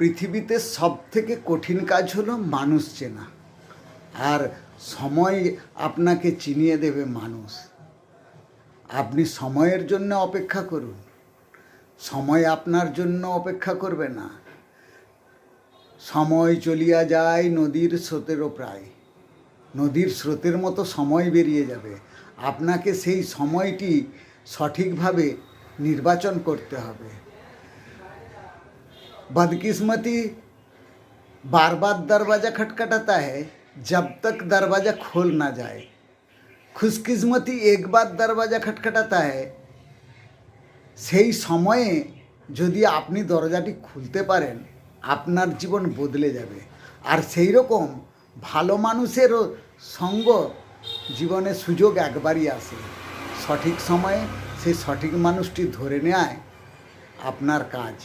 পৃথিবীতে সবথেকে কঠিন কাজ হলো মানুষ চেনা। আর সময় আপনাকে চিনিয়ে দেবে মানুষ। আপনি সময়ের জন্য অপেক্ষা করুন, সময় আপনার জন্য অপেক্ষা করবে না। সময় চলিয়া যায় নদীর স্রোতেরও প্রায়, নদীর স্রোতের মতো সময় বেরিয়ে যাবে। আপনাকে সেই সময়টি সঠিকভাবে নির্বাচন করতে হবে। बदकिस्मती बार बार दरवाज़ा खटखटाता है जब तक दरवाज़ा खोल ना जाए। खुशकिस्मती एक बार दरवाज़ा खटखटाता है, সেই সময়ে যদি আপনি দরজাটি খুলতে পারেন আপনার জীবন বদলে যাবে। আর সেই রকম ভালো মানুষেরও সঙ্গ জীবনে সুযোগ একবারই আসে। সঠিক সময়ে সেই সঠিক মানুষটি ধরে নেয় আপনার কাজ।